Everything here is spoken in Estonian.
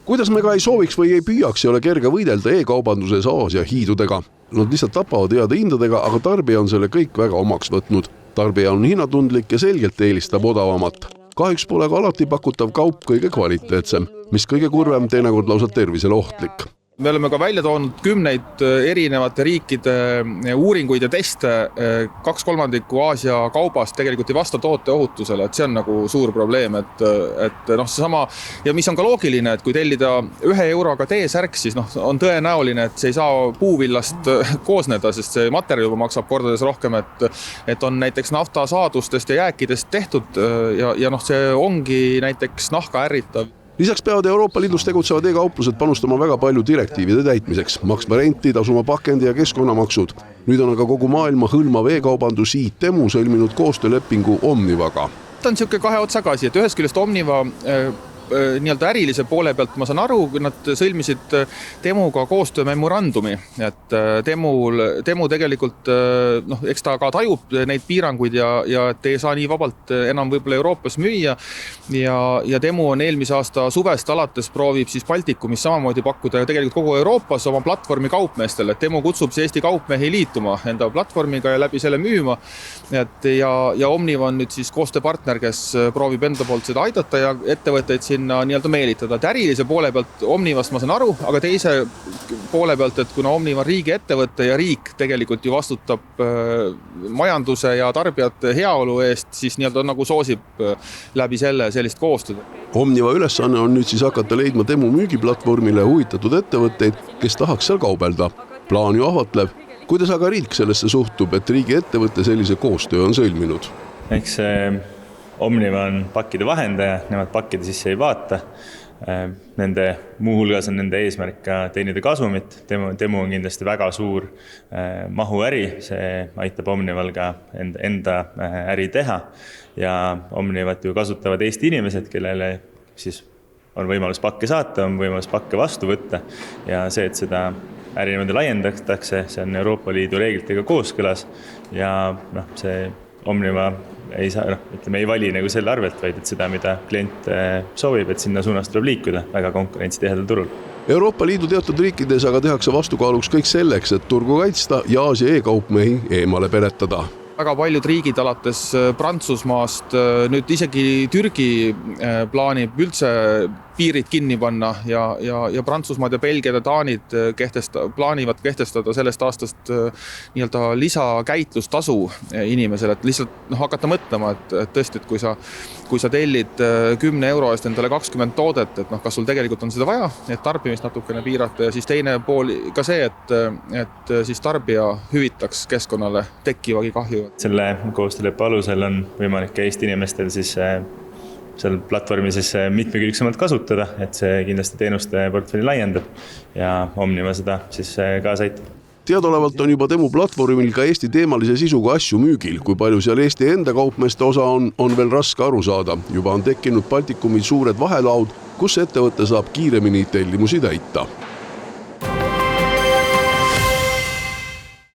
Kuidas me ka ei sooviks või ei püüaks, ei ole kerge võidelda e-kaubanduses Aasia hiidudega. Nad lihtsalt tapavad heade hindadega, aga tarbija on selle kõik väga omaks võtnud. Tarbija on hinnatundlik ja selgelt eelistab odavamat. Kahjuks pole ka alati pakutav kaup kõige kvaliteetsem, mis kõige kurvem teinekord lausa tervisele ohtlik. Me oleme ka välja toonud 10 erinevate riikide uuringuid ja teste. 2/3 Aasia kaubast tegelikult ei vasta toote ohutusele, et see on nagu suur probleem, et seesama, ja mis on ka loogiline, et kui tellida 1 euroga T-särk, siis on tõenäoline, et see ei saa puuvillast koosneda, sest see materjal juba maksab kordades rohkem, et on näiteks naftasaadustest ja jääkidest tehtud ja see ongi näiteks nahka ärritav. Lisaks peavad Euroopa Liidus tegutsevad e-kauplused panustama väga palju direktiivide täitmiseks, maksma renti, tasuma pakendi ja keskkonnamaksud. Nüüd on aga kogu maailma hõlmav e-kaubandus Temu sõlminud koostöölepingu Omnivaga. Ta on niisugune kahe otsaga asi, et ühest küljest Omniva nii-öelda ärilise poole pealt ma saan aru, nad sõlmisid Temuga koostöömemorandumi, et Temu tegelikult, eks ta ka tajub neid piiranguid ja et ei saa nii vabalt enam võib-olla Euroopas müüa ja Temu on eelmise aasta suvest alates proovib siis Baltikumis samamoodi pakkuda ja tegelikult kogu Euroopas oma platvormi kaupmeestele, et Temu kutsub Eesti kaupmehi liituma enda platvormiga ja läbi selle müüma, ja Omniva on nüüd siis koostööpartner, kes proovib enda poolt seda aidata ja ettevõtteid sinna nii-öelda meelitada. Et ärilise poole pealt Omnivast ma saan aru, aga teise poole pealt, et kuna Omniva on riigi ettevõtte ja riik tegelikult ju vastutab majanduse ja tarbijate heaolu eest, siis nii-öelda nagu soosib läbi selle sellist koostööd. Omniva ülesanne on nüüd siis hakata leidma Temu müügiplatvormile huvitatud ettevõtteid, kes tahaks seal kaubelda. Plaan ju ahvatlev. Kuidas aga riik sellesse suhtub, et riigi ettevõtte sellise koostöö on sõlminud? Eks Omniva on pakkide vahendaja, nemad pakkide sisse ei vaata. Muuhulgas on nende eesmärk ka teenida kasumit. Temu on kindlasti väga suur mahuäri, see aitab Omnival ka enda äri teha. Ja Omnivat ju kasutavad Eesti inimesed, kellele siis on võimalus pakke saata, on võimalus pakke vastu võtta. Ja see, et seda äri niimoodi laiendatakse, see on Euroopa Liidu reeglitega kooskõlas ja see Omniva ei vali nagu selle arvelt, vaid et seda, mida klient soovib, et sinna suunas tuleb liikuda väga konkurentsitihedal turul. Euroopa Liidu teatud riikides aga tehakse vastukaaluks kõik selleks, et turgu kaitsta ja Aasia e-kaupmehi eemale peletada. Väga paljud riigid alates Prantsusmaast, nüüd isegi Türgi plaanib üldse piirid kinni panna ja Prantsusmaad ja Belgiad ja Taanid plaanivad kehtestada sellest aastast nii-öelda lisakäitlustasu inimesele, et lihtsalt hakata mõtlema, et tõesti, et kui sa tellid 10 euro eest endale 20 toodet, et kas sul tegelikult on seda vaja, et tarbimist natukene piirata ja siis teine pool ka see, et siis tarbija hüvitaks keskkonnale tekkivagi kahju. Selle koostööleppe alusel on võimalik ka Eesti inimestel siis seal platvormi siis mitmekülgsemalt kasutada, et see kindlasti teenuste portfelli laiendab ja Omniva seda siis kaasa aitab. Teadolevalt on juba Temu platvormil ka Eesti teemalise sisuga asju müügil. Kui palju seal Eesti enda kaupmeeste osa on veel raske aru saada. Juba on tekkinud Baltikumil suured vahelaud, kus ettevõte saab kiiremini tellimusi täita.